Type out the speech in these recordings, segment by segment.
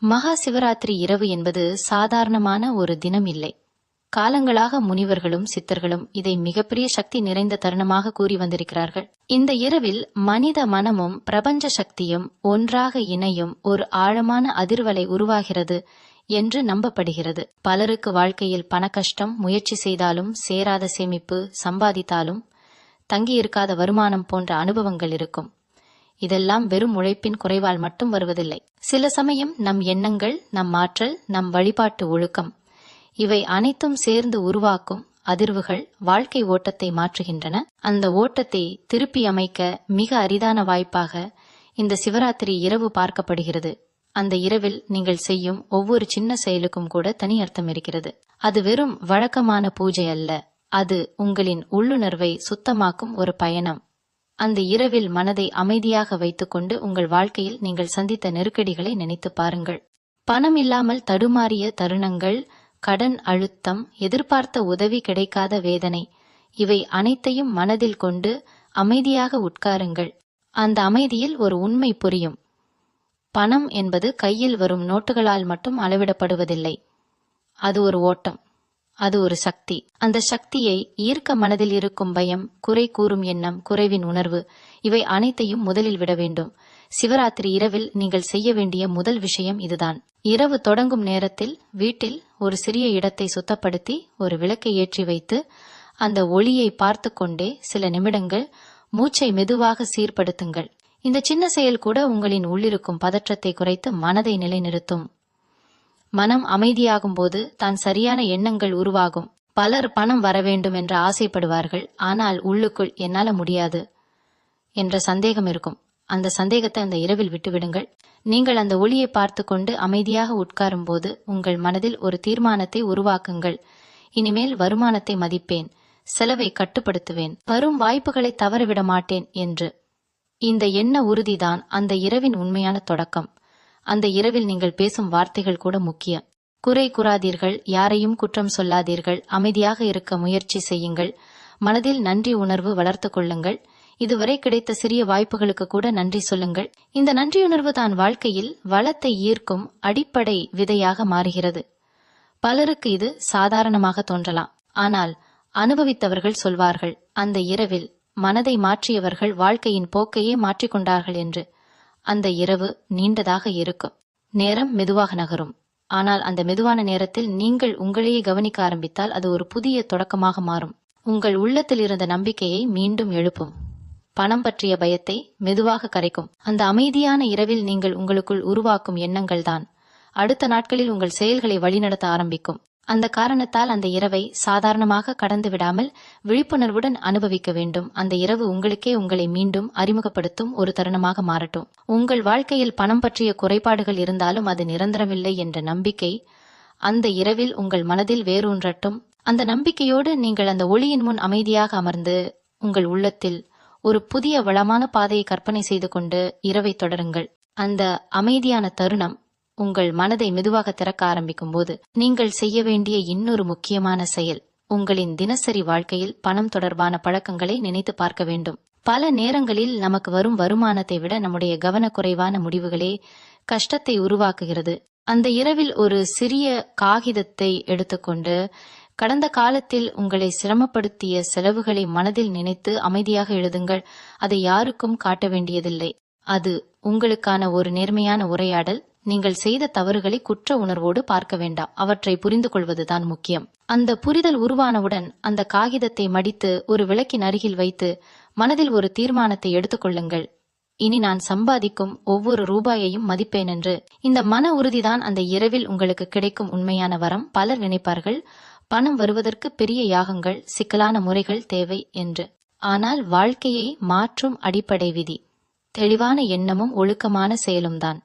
மகா சிவராத்திரி இரவு என்பது சாதாரணமான ஒரு தினம் இல்லை. காலங்களாக முனிவர்களும் சித்தர்களும் இதை மிகப்பெரிய சக்தி நிறைந்த தருணமாக கூறி வந்திருக்கிறார்கள். இந்த இரவில் மனித மனமும் பிரபஞ்ச சக்தியும் ஒன்றாக இணையும் ஒரு ஆழமான அதிர்வலை உருவாகிறது என்று நம்பப்படுகிறது. பலருக்கு வாழ்க்கையில் பண கஷ்டம், முயற்சி செய்தாலும் சேராத சேமிப்பு, சம்பாதித்தாலும் தங்கியிருக்காத வருமானம் போன்ற அனுபவங்கள் இருக்கும். இதெல்லாம் வெறும் உழைப்பின் குறைவால் மட்டும் வருவதில்லை. சில சமயம் நம் எண்ணங்கள், நம் ஆற்றல், நம் வழிபாட்டு ஒழுக்கம் இவை அனைத்தும் சேர்ந்து உருவாக்கும் அதிர்வுகள் வாழ்க்கை ஓட்டத்தை மாற்றுகின்றன. அந்த ஓட்டத்தை திருப்பி அமைக்க மிக அரிதான வாய்ப்பாக இந்த சிவராத்திரி இரவு பார்க்கப்படுகிறது. அந்த இரவில் நீங்கள் செய்யும் ஒவ்வொரு சின்ன செயலுக்கும் கூட தனி அர்த்தம் இருக்கிறது. அது வெறும் வழக்கமான பூஜை அல்ல, அது உங்களின் உள்ளுணர்வை சுத்தமாக்கும் ஒரு பயணம். அந்த இரவில் மனதை அமைதியாக வைத்துக்கொண்டு உங்கள் வாழ்க்கையில் நீங்கள் சந்தித்த நெருக்கடிகளை நினைத்து பாருங்கள். பணம் இல்லாமல் தடுமாறிய தருணங்கள், கடன் அழுத்தம், எதிர்பார்த்த உதவி கிடைக்காத வேதனை, இவை அனைத்தையும் மனதில் கொண்டு அமைதியாக உட்காருங்கள். அந்த அமைதியில் ஒரு உண்மை புரியும். பணம் என்பது கையில் வரும் நோட்டுகளால் மட்டும் அளவிடப்படுவதில்லை. அது ஒரு ஓட்டம், அது ஒரு சக்தி. அந்த சக்தியை ஈர்க்க மனதில் இருக்கும் பயம், குறை கூறும் எண்ணம், குறைவின் உணர்வு, இவை அனைத்தையும் முதலில் விட வேண்டும். சிவராத்திரி இரவில் நீங்கள் செய்ய வேண்டிய முதல் விஷயம் இதுதான். இரவு தொடங்கும் நேரத்தில் வீட்டில் ஒரு சிறிய இடத்தை சுத்தப்படுத்தி ஒரு விளக்கை ஏற்றி வைத்து அந்த ஒளியை பார்த்து கொண்டே சில நிமிடங்கள் மூச்சை மெதுவாக சீர்படுத்துங்கள். இந்த சின்ன செயல் கூட உங்களின் உள்ளிருக்கும் பதற்றத்தை குறைத்து மனதை நிலைநிறுத்தும். மனம் அமைதியாகும் போது தான் சரியான எண்ணங்கள் உருவாகும். பலர் பணம் வர வேண்டும் என்று ஆசைப்படுவார்கள், ஆனால் உள்ளுக்குள் என்னால முடியாது என்ற சந்தேகம் இருக்கும். அந்த சந்தேகத்தை அந்த இரவில் விட்டுவிடுங்கள். நீங்கள் அந்த ஒளியை பார்த்து கொண்டு அமைதியாக உட்காரும் போது உங்கள் மனதில் ஒரு தீர்மானத்தை உருவாக்குங்கள். இனிமேல் வருமானத்தை மதிப்பேன், செலவை கட்டுப்படுத்துவேன், வரும் வாய்ப்புகளை தவறவிட மாட்டேன் என்று. இந்த எண்ண உறுதிதான் அந்த இரவின் உண்மையான தொடக்கம். அந்த இரவில் நீங்கள் பேசும் வார்த்தைகள் கூட முக்கியம். குறை கூறாதீர்கள், யாரையும் குற்றம் சொல்லாதீர்கள், அமைதியாக இருக்க முயற்சி செய்யுங்கள். மனதில் நன்றி உணர்வு வளர்த்து கொள்ளுங்கள். இதுவரை கிடைத்த சிறிய வாய்ப்புகளுக்கு கூட நன்றி சொல்லுங்கள். இந்த நன்றியுணர்வு தான் வாழ்க்கையில் வளத்தை ஈர்க்கும் அடிப்படை விதையாக மாறுகிறது. பலருக்கு இது சாதாரணமாக தோன்றலாம், ஆனால் அனுபவித்தவர்கள் சொல்வார்கள், அந்த இரவில் மனதை மாற்றியவர்கள் வாழ்க்கையின் போக்கையே மாற்றிக்கொண்டார்கள் என்று. அந்த இரவு நீண்டதாக இருக்கும், நேரம் மெதுவாக நகரும். ஆனால் அந்த மெதுவான நேரத்தில் நீங்கள் உங்களையே கவனிக்க ஆரம்பித்தால் அது ஒரு புதிய தொடக்கமாக மாறும். உங்கள் உள்ளத்தில் இருந்த நம்பிக்கையை மீண்டும் எழுப்பும். பணம் பற்றிய பயத்தை மெதுவாக கரைக்கும். அந்த அமைதியான இரவில் நீங்கள் உங்களுக்குள் உருவாக்கும் எண்ணங்கள்தான் அடுத்த நாட்களில் உங்கள் செயல்களை வழிநடத்த ஆரம்பிக்கும். அந்த காரணத்தால் அந்த இரவை சாதாரணமாக கடந்து விடாமல் விழிப்புணர்வுடன் அனுபவிக்க வேண்டும். அந்த இரவு உங்களுக்கே உங்களை மீண்டும் அறிமுகப்படுத்தும் ஒரு தருணமாக மாறட்டும். உங்கள் வாழ்க்கையில் பணம் பற்றிய குறைபாடுகள் இருந்தாலும் அது நிரந்தரமில்லை என்ற நம்பிக்கை அந்த இரவில் உங்கள் மனதில் வேரூன்றட்டும். அந்த நம்பிக்கையோடு நீங்கள் அந்த ஒளியின் முன் அமைதியாக அமர்ந்து உங்கள் உள்ளத்தில் ஒரு புதிய வளமான பாதையை கற்பனை செய்து கொண்டு இரவை தொடருங்கள். அந்த அமைதியான தருணம் உங்கள் மனதை மெதுவாக திறக்க ஆரம்பிக்கும் போது நீங்கள் செய்ய வேண்டிய இன்னொரு முக்கியமான செயல், உங்களின் தினசரி வாழ்க்கையில் பணம் தொடர்பான பழக்கங்களை நினைத்து பார்க்க வேண்டும். பல நேரங்களில் நமக்கு வரும் வருமானத்தை விட நம்முடைய கவனக்குறைவான முடிவுகளே கஷ்டத்தை உருவாக்குகிறது. அந்த இரவில் ஒரு சிறிய காகிதத்தை எடுத்துக்கொண்டு கடந்த காலத்தில் உங்களை சிரமப்படுத்திய செலவுகளை மனதில் நினைத்து அமைதியாக எழுதுங்கள். அதை யாருக்கும் காட்ட வேண்டியதில்லை. அது உங்களுக்கான ஒரு நேர்மையான உரையாடல். நீங்கள் செய்த தவறுகளை குற்ற உணர்வோடு பார்க்க வேண்டாம், அவற்றை புரிந்து கொள்வதுதான் முக்கியம். அந்த புரிதல் உருவானவுடன் அந்த காகிதத்தை மடித்து ஒரு விளக்கின் அருகில் வைத்து மனதில் ஒரு தீர்மானத்தை எடுத்துக்கொள்ளுங்கள். இனி நான் சம்பாதிக்கும் ஒவ்வொரு ரூபாயையும் மதிப்பேன் என்று. இந்த மன உறுதிதான் அந்த இரவில் உங்களுக்கு கிடைக்கும் உண்மையான வரம். பலர் நினைப்பார்கள், பணம் வருவதற்கு பெரிய யாகங்கள், சிக்கலான முறைகள் தேவை என்று. ஆனால் வாழ்க்கையை மாற்றும் அடிப்படை விதி தெளிவான எண்ணமும் ஒழுக்கமான செயலும் தான்.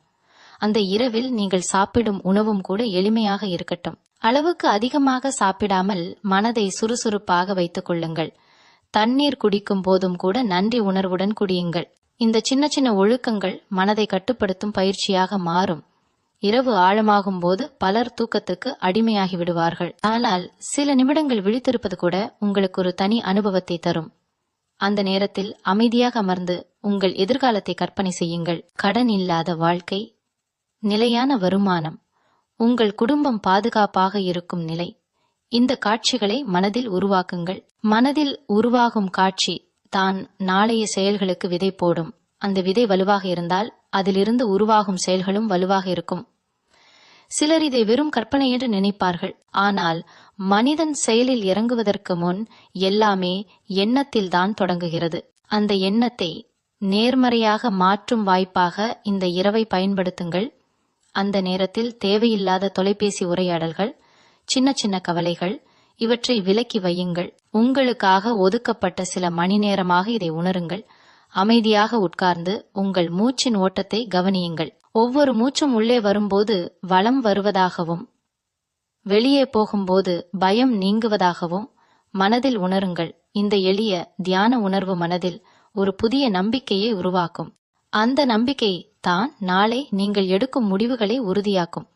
அந்த இரவில் நீங்கள் சாப்பிடும் உணவும் கூட எளிமையாக இருக்கட்டும். அளவுக்கு அதிகமாக சாப்பிடாமல் மனதை சுறுசுறுப்பாக வைத்துக் கொள்ளுங்கள். தண்ணீர் குடிக்கும் போதும் கூட நன்றி உணர்வுடன் குடியுங்கள். இந்த சின்ன சின்ன ஒழுக்கங்கள் மனதை கட்டுப்படுத்தும் பயிற்சியாக மாறும். இரவு ஆழமாகும் போது பலர் தூக்கத்துக்கு அடிமையாகி விடுவார்கள். ஆனால் சில நிமிடங்கள் விழித்திருப்பது கூட உங்களுக்கு ஒரு தனி அனுபவத்தை தரும். அந்த நேரத்தில் அமைதியாக அமர்ந்து உங்கள் எதிர்காலத்தை கற்பனை செய்யுங்கள். கடன் இல்லாத வாழ்க்கை, நிலையான வருமானம், உங்கள் குடும்பம் பாதுகாப்பாக இருக்கும் நிலை. இந்த காட்சிகளை மனதில் உருவாக்குங்கள். மனதில் உருவாகும் காட்சி தான் நாளைய செயல்களுக்கு விதை போடும். அந்த விதை வலுவாக இருந்தால் அதிலிருந்து உருவாகும் செயல்களும் வலுவாக இருக்கும். சிலர் இதை வெறும் கற்பனை என்று நினைப்பார்கள். ஆனால் மனிதன் செயலில் இறங்குவதற்கு முன் எல்லாமே எண்ணத்தில் தான் தொடங்குகிறது. அந்த எண்ணத்தை நேர்மறையாக மாற்றும் வாய்ப்பாக இந்த இரவை பயன்படுத்துங்கள். அந்த நேரத்தில் தேவையில்லாத தொலைபேசி உரையாடல்கள், சின்ன சின்ன கவலைகள் இவற்றை விலக்கி வையுங்கள். உங்களுக்காக ஒதுக்கப்பட்ட சில மணி நேரமாக இதை உணருங்கள். அமைதியாக உட்கார்ந்து உங்கள் மூச்சின் ஓட்டத்தை கவனியுங்கள். ஒவ்வொரு மூச்சும் உள்ளே வரும்போது வளம் வருவதாகவும் வெளியே போகும்போது பயம் நீங்குவதாகவும் மனதில் உணருங்கள். இந்த எளிய தியான உணர்வு மனதில் ஒரு புதிய நம்பிக்கையை உருவாக்கும். அந்த நம்பிக்கை தான் நாளை நீங்கள் எடுக்கும் முடிவுகளை உறுதியாக்கும்.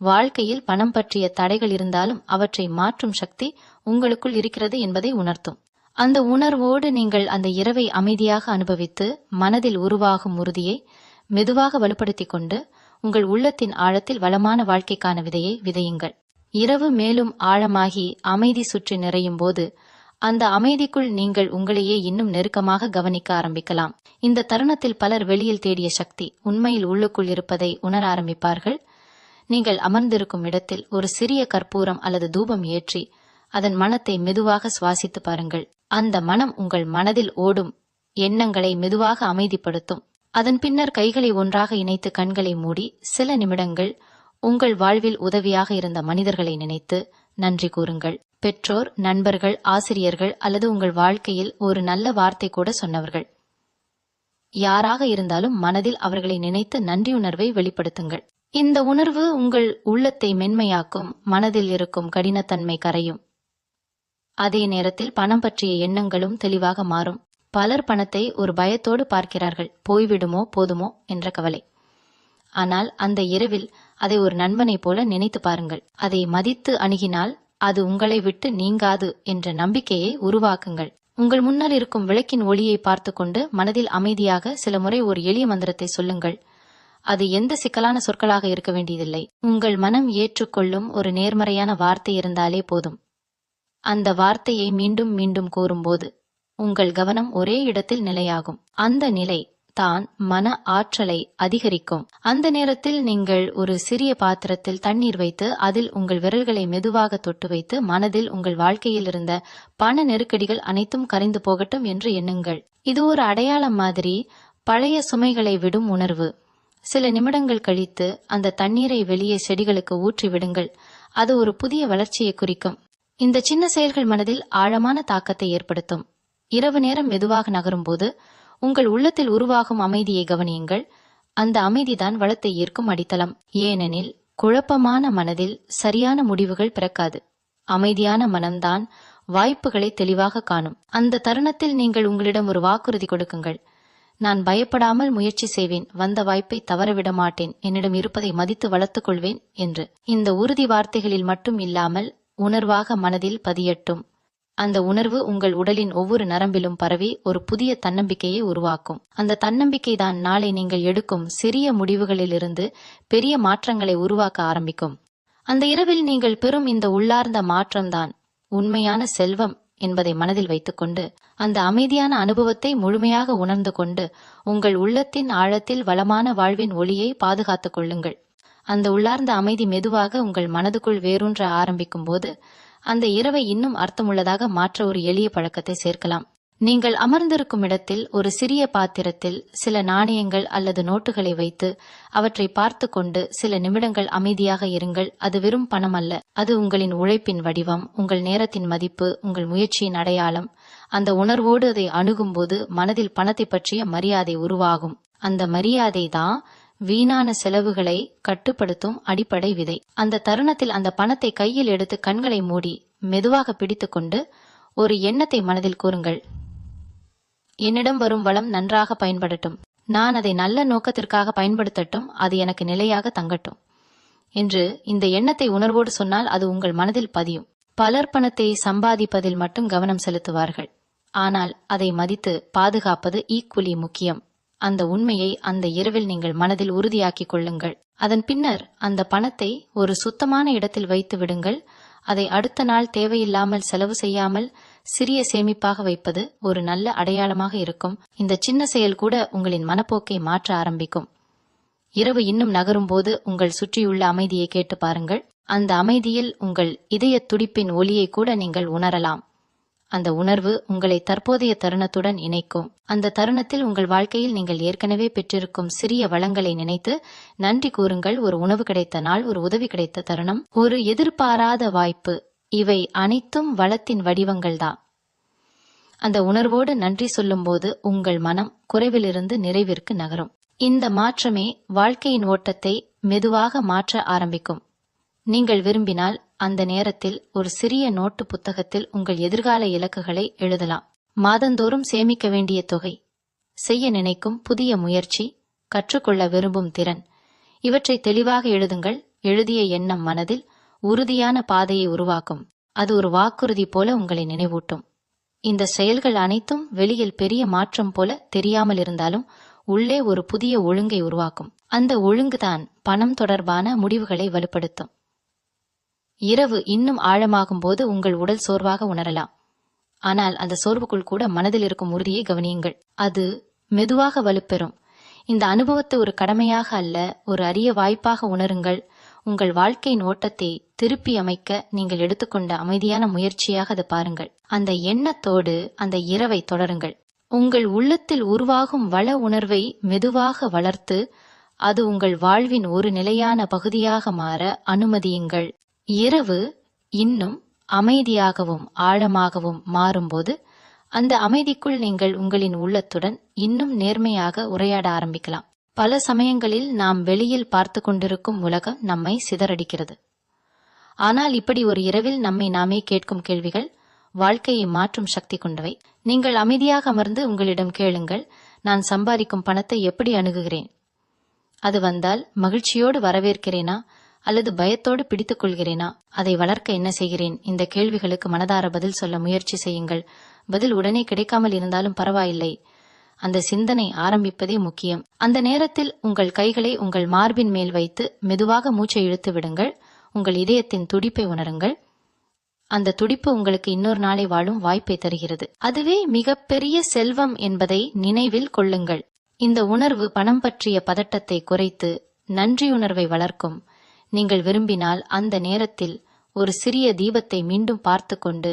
வாழ்க்கையில் பணம் பற்றிய தடைகள் இருந்தாலும் அவற்றை மாற்றும் சக்தி உங்களுக்குள் இருக்கிறது என்பதை உணர்த்தும். அந்த உணர்வோடு நீங்கள் அந்த இரவை அமைதியாக அனுபவித்து மனதில் உருவாகும் உறுதியை மெதுவாக வலுப்படுத்திக் கொண்டு உங்கள் உள்ளத்தின் ஆழத்தில் வளமான வாழ்க்கைக்கான விதையை விதையுங்கள். இரவு மேலும் ஆழமாகி அமைதி சுற்றி நிறையும் போது அந்த அமைதிக்குள் நீங்கள் உங்களையே இன்னும் நெருக்கமாக கவனிக்க ஆரம்பிக்கலாம். இந்த தருணத்தில் பலர் வெளியில் தேடிய சக்தி உண்மையில் உள்ளுக்குள் இருப்பதை உணர ஆரம்பிப்பார்கள். நீங்கள் அமர்ந்திருக்கும் இடத்தில் ஒரு சிறிய கற்பூரம் அல்லது தூபம் ஏற்றி அதன் மனத்தை மெதுவாக சுவாசித்து பாருங்கள். அந்த மனம் உங்கள் மனதில் ஓடும் எண்ணங்களை மெதுவாக அமைதிப்படுத்தும். அதன் பின்னர் கைகளை ஒன்றாக இணைத்து கண்களை மூடி சில நிமிடங்கள் உங்கள் வாழ்வில் உதவியாக இருந்த மனிதர்களை நினைத்து நன்றி கூறுங்கள். பெற்றோர், நண்பர்கள், ஆசிரியர்கள் அல்லது உங்கள் வாழ்க்கையில் ஒரு நல்ல வார்த்தை கூட சொன்னவர்கள். யாராக இருந்தாலும் மனதில் அவர்களை நினைத்து நன்றியுணர்வை வெளிப்படுத்துங்கள். இந்த உணர்வு உங்கள் உள்ளத்தை மென்மையாக்கும். மனதில் இருக்கும் கடினத்தன்மை கரையும். அதே நேரத்தில் பணம் பற்றிய எண்ணங்களும் தெளிவாக மாறும். பலர் பணத்தை ஒரு பயத்தோடு பார்க்கிறார்கள், போய்விடுமோ போதுமோ என்ற கவலை. ஆனால் அந்த இரவில் அதை ஒரு நண்பனைப் போல நினைத்து பாருங்கள். அதை மதித்து அணுகினால் அது உங்களை விட்டு நீங்காது என்ற நம்பிக்கையை உருவாக்குங்கள். உங்கள் முன்னால் இருக்கும் விளக்கின் ஒளியை பார்த்து கொண்டு மனதில் அமைதியாக சில முறை ஒரு எளிய மந்திரத்தை சொல்லுங்கள். அது எந்த சிக்கலான சொற்களாக இருக்க வேண்டியதில்லை. உங்கள் மனம் ஏற்றுக்கொள்ளும் ஒரு நேர்மறையான வார்த்தை இருந்தாலே போதும். அந்த வார்த்தையை மீண்டும் மீண்டும் கூறும்போது உங்கள் கவனம் ஒரே இடத்தில் நிலையாகும். அந்த நிலை தான் மன ஆற்றலை அதிகரிக்கும். அந்த நேரத்தில் நீங்கள் ஒரு சிறிய பாத்திரத்தில் தண்ணீர் வைத்து அதில் உங்கள் விரல்களை மெதுவாக தொட்டு வைத்து மனதில் உங்கள் வாழ்க்கையில் இருந்த பண நெருக்கடிகள் அனைத்தும் கரைந்து போகட்டும் என்று எண்ணுங்கள். இது ஒரு அடையாளம் மாதிரி, பழைய சுமைகளை விடும் உணர்வு. சில நிமிடங்கள் கழித்து அந்த தண்ணீரை வெளியே செடிகளுக்கு ஊற்றி விடுங்கள். அது ஒரு புதிய வளர்ச்சியை குறிக்கும். இந்த சின்ன செயல்கள் மனதில் ஆழமான தாக்கத்தை ஏற்படுத்தும். இரவு நேரம் மெதுவாக நகரும்போது உங்கள் உள்ளத்தில் உருவாகும் அமைதியை கவனியுங்கள். அந்த அமைதிதான் வளத்தை ஈர்க்கும் அடித்தளம். ஏனெனில் குழப்பமான மனதில் சரியான முடிவுகள் பிறக்காது. அமைதியான மனம்தான் வாய்ப்புகளை தெளிவாக காணும். அந்த தருணத்தில் நீங்கள் உங்களிடம் ஒரு வாக்குறுதி கொடுக்குங்கள். நான் பயப்படாமல் முயற்சி செய்வேன், வந்த வாய்ப்பை தவறவிட மாட்டேன், என்னிடம் இருப்பதை மதித்து வளர்த்துக் கொள்வேன் என்று. இந்த உறுதி வார்த்தைகளில் மட்டும் இல்லாமல் உணர்வாக மனதில் பதியட்டும். அந்த உணர்வு உங்கள் உடலின் ஒவ்வொரு நரம்பிலும் பரவி ஒரு புதிய தன்னம்பிக்கையை உருவாக்கும். அந்த தன்னம்பிக்கை தான் நாளை நீங்கள் எடுக்கும் சிறிய முடிவுகளிலிருந்து பெரிய மாற்றங்களை உருவாக்க ஆரம்பிக்கும். அந்த இரவில் நீங்கள் பெறும் இந்த உள்ளார்ந்த மாற்றம்தான் உண்மையான செல்வம் என்பதை மனதில் வைத்துக்கொண்டு அந்த அமைதியான அனுபவத்தை முழுமையாக உணர்ந்து கொண்டு உங்கள் உள்ளத்தின் ஆழத்தில் வளமான வாழ்வின் ஒளியை பாதுகாத்துக் கொள்ளுங்கள். அந்த உள்ளார்ந்த அமைதி மெதுவாக உங்கள் மனதுக்குள் வேரூன்ற ஆரம்பிக்கும் போது அந்த இரவை இன்னும் அர்த்தமுள்ளதாக மாற்ற ஒரு எளிய பழக்கத்தை சேர்க்கலாம். நீங்கள் அமர்ந்திருக்கும் இடத்தில் ஒரு சிறிய பாத்திரத்தில் சில நாணயங்கள் அல்லது நோட்டுகளை வைத்து அவற்றை பார்த்து கொண்டு சில நிமிடங்கள் அமைதியாக இருங்கள். அது வெறும் பணம் அல்ல, அது உங்களின் உழைப்பின் வடிவம், உங்கள் நேரத்தின் மதிப்பு, உங்கள் முயற்சியின் அடையாளம். அந்த உணர்வோடு அதை அணுகும்போது மனதில் பணத்தை பற்றிய மரியாதை உருவாகும். அந்த மரியாதை தான் வீணான செலவுகளை கட்டுப்படுத்தும் அடிப்படை விதை. அந்த தருணத்தில் அந்த பணத்தை கையில் எடுத்து கண்களை மூடி மெதுவாக பிடித்துக்கொண்டு ஒரு எண்ணத்தை மனதில் கூறுங்கள். என்னிடம் வரும் வளம் நன்றாக பயன்படட்டும், நான் அதை நல்ல நோக்கத்திற்காக பயன்படுத்தட்டும், அது எனக்கு நிலையாக தங்கட்டும் என்று இந்த எண்ணத்தை உணர்வோடு சொன்னால் அது உங்கள் மனதில் பதியும். பலர் பணத்தை சம்பாதிப்பதில் மட்டும் கவனம் செலுத்துவார்கள், ஆனால் அதை மதித்து பாதுகாப்பது ஈக்குவலி முக்கியம். அந்த உண்மையை அந்த இரவில் நீங்கள் மனதில் உறுதியாக்கிக் கொள்ளுங்கள். அதன் பின்னர் அந்த பணத்தை ஒரு சுத்தமான இடத்தில் வைத்து விடுங்கள். அதை அடுத்த நாள் தேவையில்லாமல் செலவு செய்யாமல் சிறிய சேமிப்பாக வைப்பது ஒரு நல்ல அடையாளமாக இருக்கும். இந்த சின்ன செயல் கூட உங்களின் மனப்போக்கை மாற்ற ஆரம்பிக்கும். இரவு இன்னும் நகரும் போது உங்கள் சுற்றியுள்ள அமைதியை கேட்டு பாருங்கள். அந்த அமைதியில் உங்கள் இதய துடிப்பின் ஒலியை கூட நீங்கள் உணரலாம். அந்த உணர்வு உங்களை தற்போதைய தருணத்துடன் இணைக்கும். அந்த தருணத்தில் உங்கள் வாழ்க்கையில் நீங்கள் ஏற்கனவே பெற்றிருக்கும் சிறிய வளங்களை நினைத்து நன்றி கூறுங்கள். ஒரு உணவு கிடைத்த நாள், ஒரு உதவி கிடைத்த தருணம், ஒரு எதிர்பாராத வாய்ப்பு, இவை அனைத்தும் வளத்தின் வடிவங்கள்தான். அந்த உணர்வோடு நன்றி சொல்லும்போது உங்கள் மனம் குறைவிலிருந்து நிறைவிற்கு நகரும். இந்த மாற்றமே வாழ்க்கையின் ஓட்டத்தை மெதுவாக மாற்ற ஆரம்பிக்கும். நீங்கள் விரும்பினால் அந்த நேரத்தில் ஒரு சிறிய நோட்டு புத்தகத்தில் உங்கள் எதிர்கால இலக்குகளை எழுதலாம். மாதந்தோறும் சேமிக்க வேண்டிய தொகை, செய்ய நினைக்கும் புதிய முயற்சி, கற்றுக்கொள்ள விரும்பும் திறன், இவற்றை தெளிவாக எழுதுங்கள். எழுதிய எண்ணம் மனதில் உறுதியான பாதையை உருவாக்கும். அது ஒரு வாக்குறுதி போல உங்களை நினைவூட்டும். இந்த செயல்கள் அனைத்தும் வெளியில் பெரிய மாற்றம் போல தெரியாமல் இருந்தாலும் உள்ளே ஒரு புதிய ஒழுங்கை உருவாக்கும். அந்த ஒழுங்குதான் பணம் தொடர்பான முடிவுகளை வலுப்படுத்தும். இரவு இன்னும் ஆழமாகும் போது உங்கள் உடல் சோர்வாக உணரலாம். ஆனால் அந்த சோர்வுக்குள் கூட மனதில் இருக்கும் உறுதியை கவனியுங்கள். அது மெதுவாக வலுப்பெறும். இந்த அனுபவத்தை ஒரு கடமையாக அல்ல, ஒரு அரிய வாய்ப்பாக உணருங்கள். உங்கள் வாழ்க்கையின் ஓட்டத்தை திருப்பி அமைக்க நீங்கள் எடுத்துக்கொண்ட அமைதியான முயற்சியாக அதை பாருங்கள். அந்த எண்ணத்தோடு அந்த இரவை தொடருங்கள். உங்கள் உள்ளத்தில் உருவாகும் வள உணர்வை மெதுவாக வளர்த்து அது உங்கள் வாழ்வின் ஒரு நிலையான பகுதியாக மாற அனுமதியுங்கள். இரவு இன்னும் அமைதியாகவும் ஆழமாகவும் மாறும்போது அந்த அமைதிக்குள் நீங்கள் உங்களின் உள்ளத்துடன் இன்னும் நேர்மையாக உரையாட ஆரம்பிக்கலாம். பல சமயங்களில் நாம் வெளியில் பார்த்து கொண்டிருக்கும் உலகம் நம்மை சிதறடிக்கிறது. ஆனால் இப்படி ஒரு இரவில் நம்மை நாமே கேட்கும் கேள்விகள் வாழ்க்கையை மாற்றும் சக்தி கொண்டவை. நீங்கள் அமைதியாக அமர்ந்து உங்களிடம் கேளுங்கள், நான் சம்பாதிக்கும் பணத்தை எப்படி அணுகுகிறேன்? அது வந்தால் மகிழ்ச்சியோடு வரவேற்கிறேனா அல்லது பயத்தோடு பிடித்துக் கொள்கிறேனா? அதை வளர்க்க என்ன செய்கிறேன்? இந்த கேள்விகளுக்கு மனதார பதில் சொல்ல முயற்சி செய்யுங்கள். பதில் உடனே கிடைக்காமல் இருந்தாலும் பரவாயில்லை. அந்த சிந்தனை ஆரம்பிப்பதே முக்கியம். அந்த நேரத்தில் உங்கள் கைகளை உங்கள் மார்பின் மேல் வைத்து மெதுவாக மூச்சை இழுத்து விடுங்கள். உங்கள் இதயத்தின் துடிப்பை உணருங்கள். அந்த துடிப்பு உங்களுக்கு இன்னொரு நாளை வாழும் வாய்ப்பை தருகிறது. அதுவே மிகப்பெரிய செல்வம் என்பதை நினைவில் கொள்ளுங்கள். இந்த உணர்வு பணம் பற்றிய பதட்டத்தை குறைத்து நன்றியுணர்வை வளர்க்கும். நீங்கள் விரும்பினால் அந்த நேரத்தில் ஒரு சிறிய தீபத்தை மீண்டும் பார்த்து கொண்டு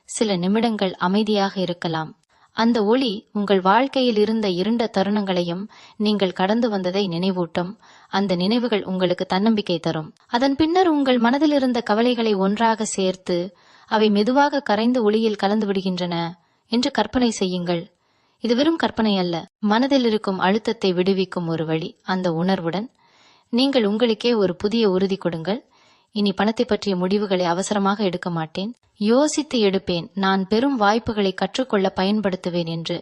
சில நிமிடங்கள் அமைதியாக இருக்கலாம். அந்த ஒளி உங்கள் வாழ்க்கையில் இருந்த இருண்ட தருணங்களையும் நீங்கள் கடந்து வந்ததை நினைவூட்டும். அந்த நினைவுகள் உங்களுக்கு தன்னம்பிக்கை தரும். அதன் பின்னர் உங்கள் மனதில் இருந்த கவலைகளை ஒன்றாக சேர்த்து அவை மெதுவாக கரைந்து ஒளியில் கலந்து விடுகின்றன என்று கற்பனை செய்யுங்கள். இது வெறும் கற்பனை அல்ல, மனதில் இருக்கும் அழுத்தத்தை விடுவிக்கும் ஒரு வழி. அந்த உணர்வுடன் நீங்கள் உங்களுக்கே ஒரு புதிய உறுதி கொடுங்கள். இனி பணத்தை பற்றிய முடிவுகளை அவசரமாக எடுக்க மாட்டேன், யோசித்து எடுப்பேன். நான் பெரும் வாய்ப்புகளை கற்றுக்கொள்ள பயன்படுத்துவேன் என்று.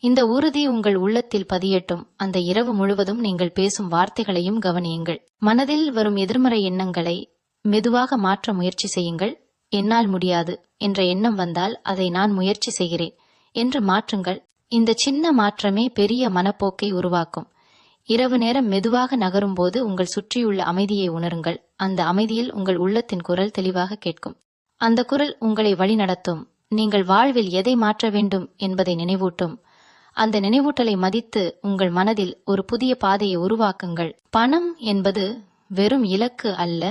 இந்த உறுதி உங்கள் உள்ளத்தில் பதியட்டும். அந்த இரவு முழுவதும் நீங்கள் பேசும் வார்த்தைகளையும் கவனியுங்கள். மனதில் வரும் எதிர்மறை எண்ணங்களை மெதுவாக மாற்ற முயற்சி செய்யுங்கள். என்னால் முடியாது என்ற எண்ணம் வந்தால் அதை நான் முயற்சி செய்கிறேன் என்று மாற்றுங்கள். இந்த சின்ன மாற்றமே பெரிய மனப்போக்கை உருவாக்கும். இரவு நேரம் மெதுவாக நகரும் போது உங்கள் சுற்றியுள்ள அமைதியை உணருங்கள். அந்த அமைதியில் உங்கள் உள்ளத்தின் குரல் தெளிவாக கேட்கும். அந்த குரல் உங்களை வழிநடத்தும். நீங்கள் வாழ்வில் எதை மாற்ற வேண்டும் என்பதை நினைவூட்டும். அந்த நினைவூட்டலை மதித்து உங்கள் மனதில் ஒரு புதிய பாதையை உருவாக்குங்கள். பணம் என்பது வெறும் இலக்கு அல்ல,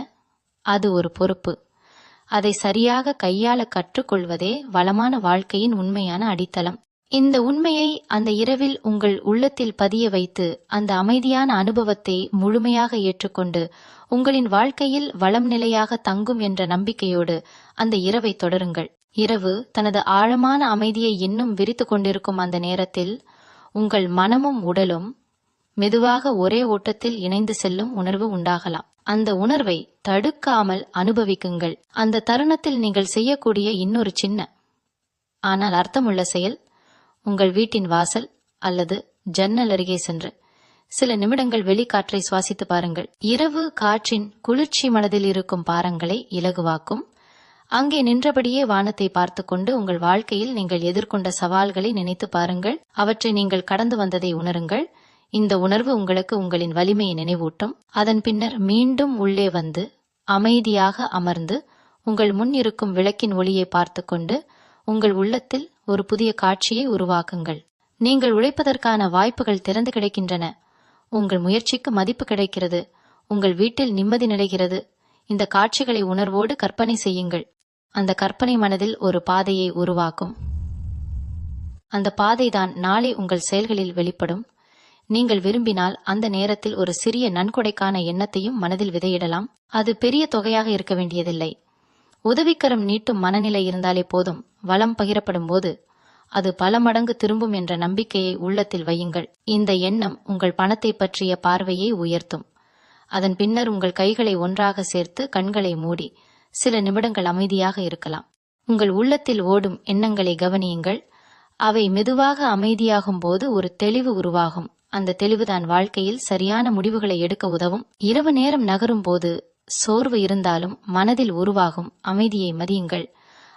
அது ஒரு பொறுப்பு. அதை சரியாக கையாள கற்றுக்கொள்வதே வளமான வாழ்க்கையின் உண்மையான அடித்தளம். இந்த உண்மையை அந்த இரவில் உங்கள் உள்ளத்தில் பதிய வைத்து அந்த அமைதியான அனுபவத்தை முழுமையாக ஏற்றுக்கொண்டு உங்களின் வாழ்க்கையில் வளம் நிலையாக தங்கும் என்ற நம்பிக்கையோடு அந்த இரவை தொடருங்கள். இரவு தனது ஆழமான அமைதியை இன்னும் விரித்து கொண்டிருக்கும் அந்த நேரத்தில் உங்கள் மனமும் உடலும் மெதுவாக ஒரே ஓட்டத்தில் இணைந்து செல்லும் உணர்வு உண்டாகலாம். அந்த உணர்வை தடுக்காமல் அனுபவிக்குங்கள். அந்த தருணத்தில் நீங்கள் செய்யக்கூடிய இன்னொரு சின்ன ஆனால் அர்த்தமுள்ள செயல், உங்கள் வீட்டின் வாசல் அல்லது ஜன்னல் அருகே சென்று சில நிமிடங்கள் வெளிக்காற்றை சுவாசித்து பாருங்கள். இரவு காற்றின் குளிர்ச்சி மனதில் இருக்கும் பாரங்களை இலகுவாக்கும். அங்கே நின்றபடியே வானத்தை பார்த்து கொண்டு உங்கள் வாழ்க்கையில் நீங்கள் எதிர்கொண்ட சவால்களை நினைத்து பாருங்கள். அவற்றை நீங்கள் கடந்து வந்ததை உணருங்கள். இந்த உணர்வு உங்களுக்கு உங்களின் வலிமையை நினைவூட்டும். அதன் பின்னர் மீண்டும் உள்ளே வந்து அமைதியாக அமர்ந்து உங்கள் முன் இருக்கும் விளக்கின் ஒளியை பார்த்து கொண்டு உங்கள் உள்ளத்தில் ஒரு புதிய காட்சியை உருவாக்குங்கள். நீங்கள் உழைப்பதற்கான வாய்ப்புகள் திறந்து கிடைக்கின்றன. உங்கள் முயற்சிக்கு மதிப்பு கிடைக்கிறது. உங்கள் வீட்டில் நிம்மதி நிலைகிறது. இந்த காட்சிகளை உணர்வோடு கற்பனை செய்யுங்கள். அந்த கற்பனை மனதில் ஒரு பாதையை உருவாக்கும். அந்த பாதைதான் நாளை உங்கள் செயல்களில் வெளிப்படும். நீங்கள் விரும்பினால் அந்த நேரத்தில் ஒரு சிறிய நன்கொடைக்கான எண்ணத்தையும் மனதில் விதையிடலாம். அது பெரிய தொகையாக இருக்க வேண்டியதில்லை. உதவிக்கரம் நீட்டும் மனநிலை இருந்தாலே போதும். வளம் பகிரப்படும் போது அது பல மடங்கு திரும்பும் என்ற நம்பிக்கையை உள்ளத்தில் வையுங்கள். இந்த எண்ணம் உங்கள் பணத்தை பற்றிய பார்வையை உயர்த்தும். அதன் பின்னர் உங்கள் கைகளை ஒன்றாக சேர்த்து கண்களை மூடி சில நிமிடங்கள் அமைதியாக இருக்கலாம். உங்கள் உள்ளத்தில் ஓடும் எண்ணங்களை கவனியுங்கள். அவை மெதுவாக அமைதியாகும் போது ஒரு தெளிவு உருவாகும். அந்த தெளிவுதான் வாழ்க்கையில் சரியான முடிவுகளை எடுக்க உதவும். இரவு நேரம் நகரும் போது சோர்வு இருந்தாலும் மனதில் உருவாகும் அமைதியை மதியுங்கள்.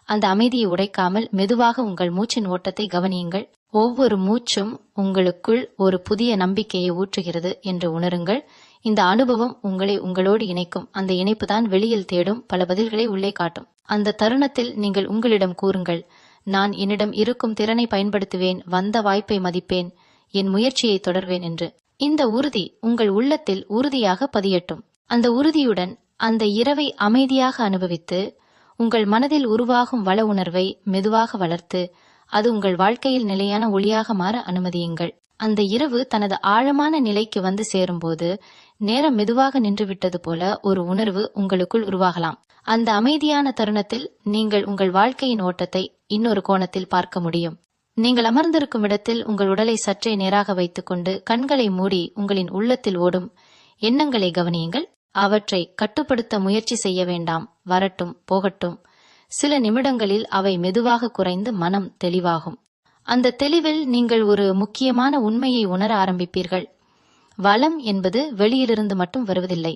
அந்த அமைதியை உடைக்காமல் மெதுவாக உங்கள் மூச்சின் ஓட்டத்தை கவனியுங்கள். ஒவ்வொரு மூச்சும் உங்களுக்குள் ஒரு புதிய நம்பிக்கையை ஊற்றுகிறது என்று உணருங்கள். இந்த அனுபவம் உங்களை உங்களோடு இணைக்கும். அந்த இணைப்பு தான் வெளியில் தேடும் பல பதில்களை உள்ளே காட்டும். அந்த தருணத்தில் நீங்கள் உங்களிடம் கூறுங்கள், நான் என்னிடம் இருக்கும் திறனை பயன்படுத்துவேன், வந்த வாய்ப்பை மதிப்பேன், என் முயற்சியை தொடர்வேன் என்று. இந்த உறுதி உங்கள் உள்ளத்தில் உறுதியாக பதியட்டும். அந்த உறுதியுடன் அந்த இரவை அமைதியாக அனுபவித்து உங்கள் மனதில் உருவாகும் வள உணர்வை மெதுவாக வளர்த்து அது உங்கள் வாழ்க்கையில் நிலையான ஒளியாக மாற அனுமதியுங்கள். அந்த இரவு தனது ஆழமான நிலைக்கு வந்து சேரும்போது நேரம் மெதுவாக நின்றுவிட்டது போல ஒரு உணர்வு உங்களுக்குள் உருவாகலாம். அந்த அமைதியான தருணத்தில் நீங்கள் உங்கள் வாழ்க்கையின் ஓட்டத்தை இன்னொரு கோணத்தில் பார்க்க முடியும். நீங்கள் அமர்ந்திருக்கும் இடத்தில் உங்கள் உடலை சற்றே நேராக வைத்துக்கொண்டு கண்களை மூடி உங்களின் உள்ளத்தில் ஓடும் எண்ணங்களை கவனியுங்கள். அவற்றை கட்டுப்படுத்த முயற்சி செய்ய வேண்டாம். வரட்டும், போகட்டும். சில நிமிடங்களில் அவை மெதுவாக குறைந்து மனம் தெளிவாகும். அந்த தெளிவில் நீங்கள் ஒரு முக்கியமான உண்மையை உணர ஆரம்பிப்பீர்கள். வளம் என்பது வெளியிலிருந்து மட்டும் வருவதில்லை.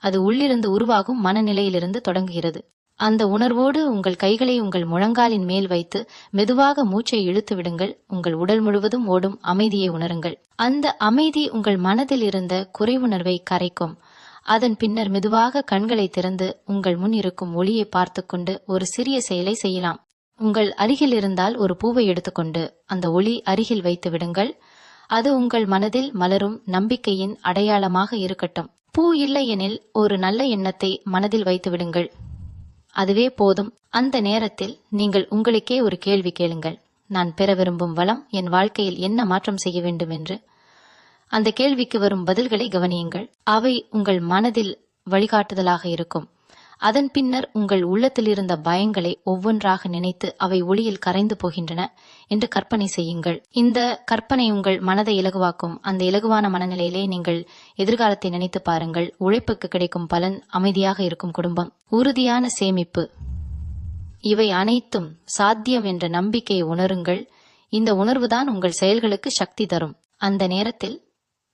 அது உள்ளிருந்து உருவாகும் மனநிலையிலிருந்து தொடங்குகிறது. அந்த உணர்வோடு உங்கள் கைகளை உங்கள் முழங்காலின் மேல் வைத்து மெதுவாக மூச்சை இழுத்து விடுங்கள். உங்கள் உடல் முழுவதும் ஓடும் அமைதியை உணருங்கள். அந்த அமைதி உங்கள் மனதில் இருந்த குறைவுணர்வை கரைக்கும். அதன் பின்னர் மெதுவாக கண்களை திறந்து உங்கள் முன் இருக்கும் ஒளியை பார்த்து கொண்டு ஒரு சிறிய செயலை செய்யலாம். உங்கள் அருகில் இருந்தால் ஒரு பூவை எடுத்துக்கொண்டு அந்த ஒளி அருகில் வைத்து விடுங்கள். அது உங்கள் மனதில் மலரும் நம்பிக்கையின் அடையாளமாக இருக்கட்டும். பூ இல்லை எனில் ஒரு நல்ல எண்ணத்தை மனதில் வைத்து விடுங்கள். அதுவே போதும். அந்த நேரத்தில் நீங்கள் உங்களுக்கே ஒரு கேள்வி கேளுங்கள். நான் பெற விரும்பும் வளம் என் வாழ்க்கையில் என்ன மாற்றம் செய்ய வேண்டும் என்று. அந்த கேள்விக்கு வரும் பதில்களை கவனியுங்கள். அவை உங்கள் மனதில் வழிகாட்டுதலாக இருக்கும். அதன் பின்னர் உங்கள் உள்ளத்தில் இருந்த பயங்களை ஒவ்வொன்றாக நினைத்து அவை ஒளியில் கரைந்து போகின்றன என்று கற்பனை செய்யுங்கள். இந்த கற்பனை உங்கள் மனதை இலகுவாக்கும். அந்த இலகுவான மனநிலையிலே நீங்கள் எதிர்காலத்தை நினைத்து பாருங்கள். உழைப்புக்கு கிடைக்கும் பலன், அமைதியாக இருக்கும் குடும்பம், உறுதியான சேமிப்பு, இவை அனைத்தும் சாத்தியம் என்ற நம்பிக்கையை உணருங்கள். இந்த உணர்வுதான் உங்கள் செயல்களுக்கு சக்தி தரும். அந்த நேரத்தில்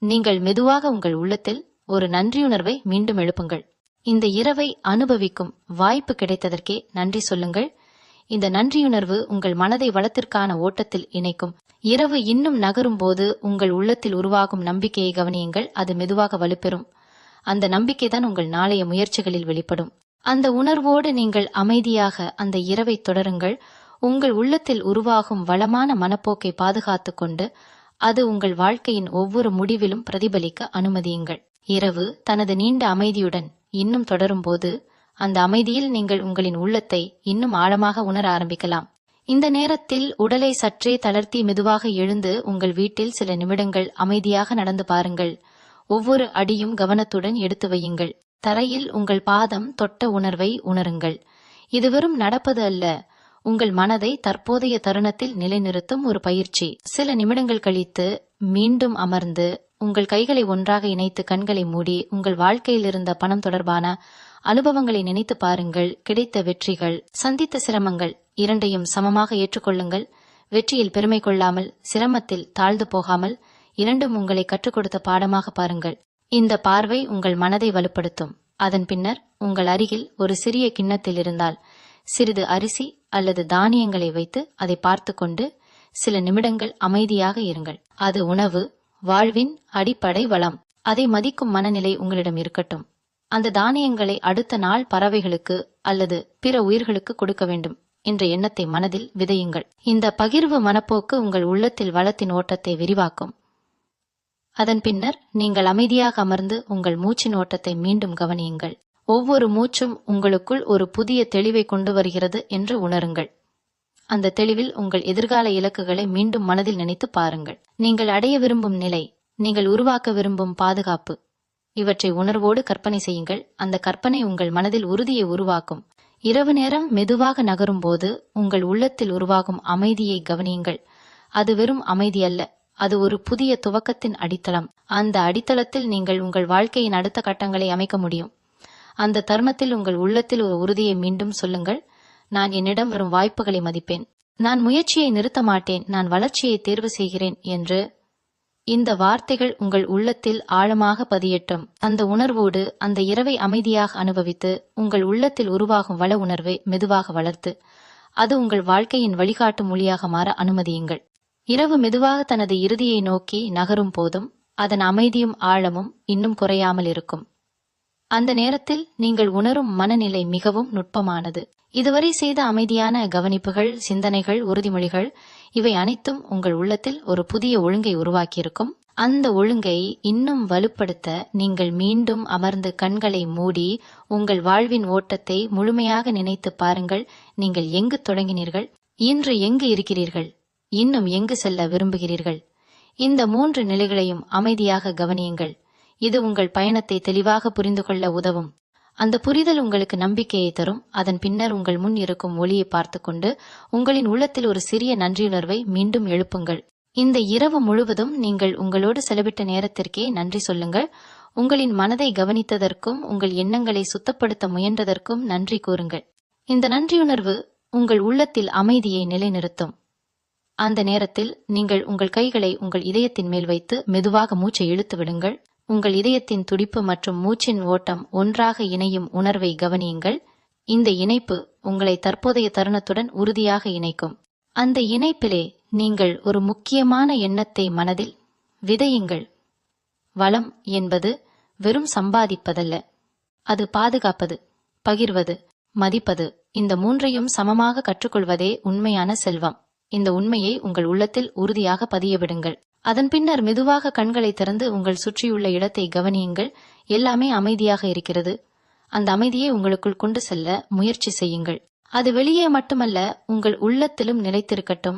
நீங்கள் மெதுவாக உங்கள் உள்ளத்தில் ஒரு நன்றியுணர்வை மீண்டும் எழுப்புங்கள். இந்த இரவை அனுபவிக்கும் வாய்ப்பு கிடைத்ததற்கே நன்றி சொல்லுங்கள். இந்த நன்றியுணர்வு உங்கள் மனதை வளத்திற்கான ஓட்டத்தில் இணைக்கும். இரவு இன்னும் நகரும் போது உங்கள் உள்ளத்தில் உருவாகும் நம்பிக்கையை கவனியுங்கள். அது மெதுவாக வலுப்பெறும். அந்த நம்பிக்கைதான் உங்கள் நாளைய முயற்சிகளில் வெளிப்படும். அந்த உணர்வோடு நீங்கள் அமைதியாக அந்த இரவை தொடருங்கள். உங்கள் உள்ளத்தில் உருவாகும் வளமான மனப்போக்கை பாதுகாத்து கொண்டு அது உங்கள் வாழ்க்கையின் ஒவ்வொரு முடிவிலும் பிரதிபலிக்க அனுமதியுங்கள். இரவு தனது நீண்ட அமைதியுடன் இன்னும் தொடரும் போது அந்த அமைதியில் நீங்கள் உங்களின் உள்ளத்தை இன்னும் ஆழமாக உணர ஆரம்பிக்கலாம். இந்த நேரத்தில் உடலை சற்றே தளர்த்தி மெதுவாக எழுந்து உங்கள் வீட்டில் சில நிமிடங்கள் அமைதியாக நடந்து பாருங்கள். ஒவ்வொரு அடியும் கவனத்துடன் எடுத்து வையுங்கள். தரையில் உங்கள் பாதம் தொட்ட உணர்வை உணருங்கள். இது வெறும் நடப்பது அல்ல, உங்கள் மனதை தற்போதைய தருணத்தில் நிலைநிறுத்தும் ஒரு பயிற்சி. சில நிமிடங்கள் கழித்து மீண்டும் அமர்ந்து உங்கள் கைகளை ஒன்றாக இணைத்து கண்களை மூடி உங்கள் வாழ்க்கையில் இருந்த பணம் தொடர்பான அனுபவங்களை நினைத்து பாருங்கள். கிடைத்த வெற்றிகள், சந்தித்த சிரமங்கள் இரண்டையும் சமமாக ஏற்றுக்கொள்ளுங்கள். வெற்றியில் பெருமை கொள்ளாமல், சிரமத்தில் தாழ்ந்து போகாமல், இரண்டும் உங்களை கற்றுக் கொடுத்த பாடமாக பாருங்கள். இந்த பார்வை உங்கள் மனதை வலுப்படுத்தும். அதன் பின்னர் உங்கள் அருகில் ஒரு சிறிய கிண்ணத்தில் இருந்தால் சிறிது அரிசி அல்லது தானியங்களை வைத்து அதை பார்த்து கொண்டு சில நிமிடங்கள் அமைதியாக இருங்கள். அது உணவு, வாழ்வின் அடிப்படை வளம். அதை மதிக்கும் மனநிலை உங்களிடம் இருக்கட்டும். அந்த தானியங்களை அடுத்த நாள் பறவைகளுக்கு அல்லது பிற உயிர்களுக்கு கொடுக்க வேண்டும் என்ற எண்ணத்தை மனதில் விதையுங்கள். இந்த பகிர்வு மனப்போக்கு உங்கள் உள்ளத்தில் வளத்தின் ஓட்டத்தை விரிவாக்கும். அதன் பின்னர் நீங்கள் அமைதியாக அமர்ந்து உங்கள் மூச்சின் ஓட்டத்தை மீண்டும் கவனியுங்கள். ஒவ்வொரு மூச்சும் உங்களுக்குள் ஒரு புதிய தெளிவை கொண்டு வருகிறது என்று உணருங்கள். அந்த தெளிவில் உங்கள் எதிர்கால இலக்குகளை மீண்டும் மனதில் நினைத்து பாருங்கள். நீங்கள் அடைய விரும்பும் நிலை, நீங்கள் உருவாக்க விரும்பும் பாதுகாப்பு, இவற்றை உணர்வோடு கற்பனை செய்யுங்கள். அந்த கற்பனை உங்கள் மனதில் உறுதியை உருவாக்கும். இரவு நேரம் மெதுவாக நகரும் போது உங்கள் உள்ளத்தில் உருவாகும் அமைதியை கவனியுங்கள். அது வெறும் அமைதி அல்ல, அது ஒரு புதிய துவக்கத்தின் அடித்தளம். அந்த அடித்தளத்தில் நீங்கள் உங்கள் வாழ்க்கையின் அடுத்த கட்டங்களை அமைக்க முடியும். அந்த தருணத்தில் உங்கள் உள்ளத்தில் ஒரு உறுதியை மீண்டும் சொல்லுங்கள். நான் என்னிடம் வரும் வாய்ப்புகளை மதிப்பேன். நான் முயற்சியை நிறுத்த மாட்டேன். நான் வளர்ச்சியை தேர்வு செய்கிறேன் என்று இந்த வார்த்தைகள் உங்கள் உள்ளத்தில் ஆழமாக பதியட்டும். அந்த உணர்வோடு அந்த இரவை அமைதியாக அனுபவித்து உங்கள் உள்ளத்தில் உருவாகும் வள உணர்வை மெதுவாக வளர்த்து அது உங்கள் வாழ்க்கையின் வழிகாட்டு மொழியாக மாற அனுமதியுங்கள். இரவு மெதுவாக தனது இறுதியை நோக்கி நகரும் போதும் அதன் அமைதியும் ஆழமும் இன்னும் குறையாமல் இருக்கும். அந்த நேரத்தில் நீங்கள் உணரும் மனநிலை மிகவும் நுட்பமானது. இதுவரை செய்த அமைதியான கவனிப்புகள், சிந்தனைகள், உறுதிமொழிகள் இவை அனைத்தும் உங்கள் உள்ளத்தில் ஒரு புதிய ஒழுங்கை உருவாக்கியிருக்கும். அந்த ஒழுங்கை இன்னும் வலுப்படுத்த நீங்கள் மீண்டும் அமர்ந்து கண்களை மூடி உங்கள் வாழ்வின் ஓட்டத்தை முழுமையாக நினைத்து பாருங்கள். நீங்கள் எங்கு தொடங்கினீர்கள்? இன்று எங்கு இருக்கிறீர்கள்? இன்னும் எங்கு செல்ல விரும்புகிறீர்கள்? இந்த 3 நிலைகளையும் அமைதியாக கவனியுங்கள். இது உங்கள் பயணத்தை தெளிவாக புரிந்து கொள்ள உதவும். அந்த புரிதல் உங்களுக்கு நம்பிக்கையை தரும். அதன் பின்னர் உங்கள் முன் இருக்கும் ஒளியை பார்த்து கொண்டு உங்களின் உள்ளத்தில் ஒரு சிறிய நன்றியுணர்வை மீண்டும் எழுப்புங்கள். இந்த இரவு முழுவதும் நீங்கள் உங்களோடு செலவிட்ட நேரத்திற்கே நன்றி சொல்லுங்கள். உங்களின் மனதை கவனித்ததற்கும் உங்கள் எண்ணங்களை சுத்தப்படுத்த முயன்றதற்கும் நன்றி கூறுங்கள். இந்த நன்றியுணர்வு உங்கள் உள்ளத்தில் அமைதியை நிலைநிறுத்தும். அந்த நேரத்தில் நீங்கள் உங்கள் கைகளை உங்கள் இதயத்தின் மேல் வைத்து மெதுவாக மூச்சை இழுத்து விடுங்கள். உங்கள் இதயத்தின் துடிப்பு மற்றும் மூச்சின் ஓட்டம் ஒன்றாக இணையும் உணர்வை கவனியுங்கள். இந்த இணைப்பு உங்களை தற்போதைய தருணத்துடன் உறுதியாக இணைக்கும். அந்த இணைப்பிலே நீங்கள் ஒரு முக்கியமான எண்ணத்தை மனதில் விதையுங்கள். வளம் என்பது வெறும் சம்பாதிப்பதல்ல, அது பாதுகாப்பது, பகிர்வது, மதிப்பது, இந்த 3ஐயும் சமமாக கற்றுக்கொள்வதே உண்மையான செல்வம். இந்த உண்மையை உங்கள் உள்ளத்தில் உறுதியாக பதியவிடுங்கள். அதன் பின்னர் மெதுவாக கண்களை திறந்து உங்கள் சுற்றியுள்ள இடத்தை கவனியுங்கள். எல்லாமே அமைதியாக இருக்கிறது. அந்த அமைதியை உங்களுக்குள் கொண்டு செல்ல முயற்சி செய்யுங்கள். அது வெளியே மட்டுமல்ல, உங்கள் உள்ளத்திலும் நிலைத்திருக்கட்டும்.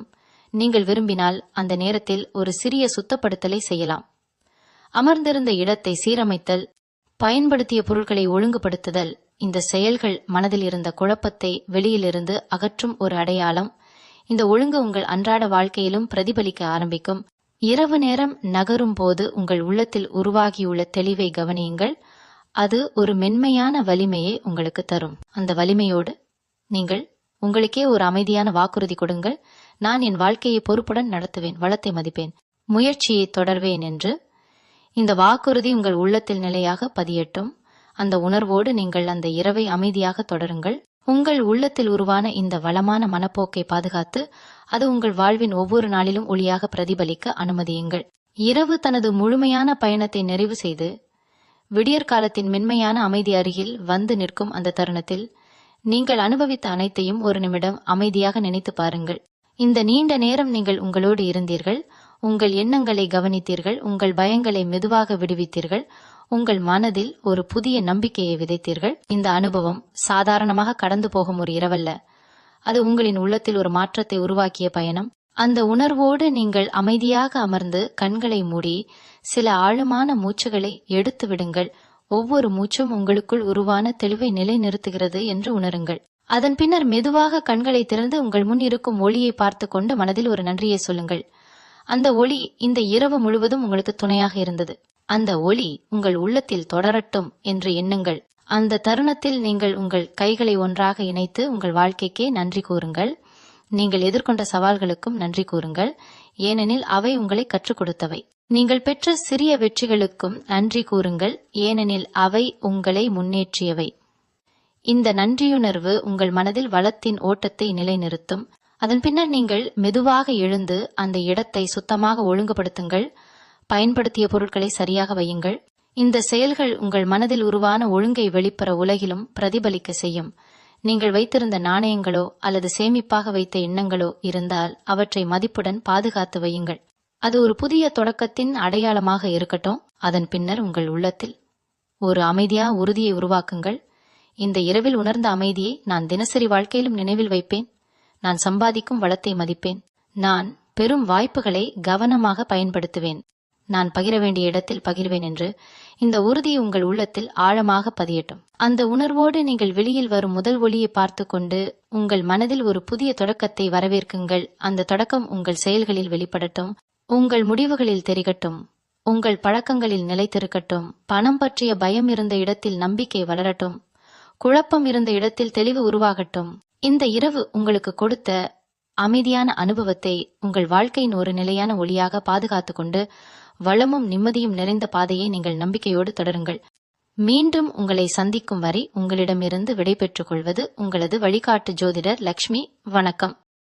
நீங்கள் விரும்பினால் அந்த நேரத்தில் ஒரு சிறிய சுத்தப்படுத்தலை செய்யலாம். அமர்ந்திருந்த இடத்தை சீரமைத்தல், பயன்படுத்திய பொருட்களை ஒழுங்குபடுத்துதல், இந்த செயல்கள் மனதில் இருந்த குழப்பத்தை வெளியிலிருந்து அகற்றும் ஒரு அடையாளம். இந்த ஒழுங்கு உங்கள் அன்றாட வாழ்க்கையிலும் பிரதிபலிக்க ஆரம்பிக்கும். இரவு நேரம் நகரும் போது உங்கள் உள்ளத்தில் உருவாகியுள்ள தெளிவை கவனியுங்கள். அது ஒரு மென்மையான வலிமையை உங்களுக்கு தரும். அந்த வலிமையோடு நீங்கள் உங்களுக்கே ஒரு அமைதியான வாக்குறுதி கொடுங்கள். நான் என் வாழ்க்கையை பொறுப்புடன் நடத்துவேன், வளத்தை மதிப்பேன், முயற்சியை தொடர்வேன் என்று. இந்த வாக்குறுதி உங்கள் உள்ளத்தில் நிலையாக பதியட்டும். அந்த உணர்வோடு நீங்கள் அந்த இரவை அமைதியாக தொடருங்கள். உங்கள் உள்ளத்தில் உருவான இந்த வளமான மனப்போக்கை பாதுகாத்து அது உங்கள் வாழ்வின் ஒவ்வொரு நாளிலும் ஒளியாக பிரதிபலிக்க அனுமதியுங்கள். இரவு தனது முழுமையான பயணத்தை நிறைவு செய்து விடியற்காலத்தின் மென்மையான அமைதி அருகில் வந்து நிற்கும் அந்த தருணத்தில் நீங்கள் அனுபவித்த அனைத்தையும் ஒரு நிமிடம் அமைதியாக நினைத்து பாருங்கள். இந்த நீண்ட நேரம் நீங்கள் உங்களோடு இருந்தீர்கள். உங்கள் எண்ணங்களை கவனித்தீர்கள். உங்கள் பயங்களை மெதுவாக விடுவித்தீர்கள். உங்கள் மனதில் ஒரு புதிய நம்பிக்கையை விதைத்தீர்கள். இந்த அனுபவம் சாதாரணமாக கடந்து போகும் ஒரு இரவல்ல, அது உங்களின் உள்ளத்தில் ஒரு மாற்றத்தை உருவாக்கிய பயணம். அந்த உணர்வோடு நீங்கள் அமைதியாக அமர்ந்து கண்களை மூடி சில ஆழமான மூச்சுகளை எடுத்து விடுங்கள். ஒவ்வொரு மூச்சும் உங்களுக்குள் உருவான தெளிவை நிலைநிறுத்துகிறது என்று உணருங்கள். அதன் பின்னர் மெதுவாக கண்களை திறந்து உங்கள் முன் இருக்கும் ஒளியை பார்த்து கொண்டு மனதில் ஒரு நன்றியை சொல்லுங்கள். அந்த ஒளி இந்த இரவு முழுவதும் உங்களுக்கு துணையாக இருந்தது. அந்த ஒளி உங்கள் உள்ளத்தில் தொடரட்டும் என்று எண்ணுங்கள். அந்த தருணத்தில் நீங்கள் உங்கள் கைகளை ஒன்றாக இணைத்து உங்கள் வாழ்க்கைக்கே நன்றி கூறுங்கள். நீங்கள் எதிர்கொண்ட சவால்களுக்கும் நன்றி கூறுங்கள், ஏனெனில் அவை உங்களை கற்றுக் கொடுத்தவை. நீங்கள் பெற்ற சிறிய வெற்றிகளுக்கும் நன்றி கூறுங்கள், ஏனெனில் அவை உங்களை முன்னேற்றியவை. இந்த நன்றியுணர்வு உங்கள் மனதில் வளத்தின் ஓட்டத்தை நிலைநிறுத்தும். அதன் பின்னர் நீங்கள் மெதுவாக எழுந்து அந்த இடத்தை சுத்தமாக ஒழுங்குபடுத்துங்கள். பயன்படுத்திய பொருட்களை சரியாக வையுங்கள். இந்த செயல்கள் உங்கள் மனதில் உருவான ஒழுங்கை வெளிப்புற உலகிலும் பிரதிபலிக்க செய்யும். நீங்கள் வைத்திருந்த நாணயங்களோ அல்லது சேமிப்பாக வைத்த எண்ணங்களோ இருந்தால் அவற்றை மதிப்புடன் பாதுகாத்து வையுங்கள். அது ஒரு புதிய தொடக்கத்தின் அடையாளமாக இருக்கட்டும். அதன் பின்னர் உங்கள் உள்ளத்தில் ஒரு அமைதியான உறுதியை உருவாக்குங்கள். இந்த இரவில் உணர்ந்த அமைதியை நான் தினசரி வாழ்க்கையிலும் நினைவில் வைப்பேன். நான் சம்பாதிக்கும் வளத்தை மதிப்பேன். நான் பெரும் வாய்ப்புகளை கவனமாக பயன்படுத்துவேன். நான் பகிர வேண்டிய இடத்தில் பகிர்வேன் என்று இந்த உறுதியை உங்கள் உள்ளத்தில் ஆழமாக பதியட்டும். அந்த உணர்வோடு நீங்கள் வெளியில் வரும் முதல் ஒளியை பார்த்து கொண்டு உங்கள் மனதில் ஒரு புதிய தொடக்கத்தை வரவேற்குங்கள். அந்த தொடக்கம் உங்கள் செயல்களில் வெளிப்படட்டும், உங்கள் முடிவுகளில் தெரிகட்டும், உங்கள் பழக்கங்களில் நிலைத்திருக்கட்டும். பணம் பற்றிய பயம் இருந்த இடத்தில் நம்பிக்கை வளரட்டும், குழப்பம் இருந்த இடத்தில் தெளிவு உருவாகட்டும். இந்த இரவு உங்களுக்கு கொடுத்த அமைதியான அனுபவத்தை உங்கள் வாழ்க்கையின் ஒரு நிலையான ஒளியாக பாதுகாத்து கொண்டு வளமும் நிம்மதியும் நிறைந்த பாதையை நீங்கள் நம்பிக்கையோடு தொடருங்கள். மீண்டும் உங்களை சந்திக்கும் வரை உங்களிடமிருந்து விடைபெற்றுக் கொள்வது உங்களது வழிகாட்டு ஜோதிடர் லக்ஷ்மி. வணக்கம்.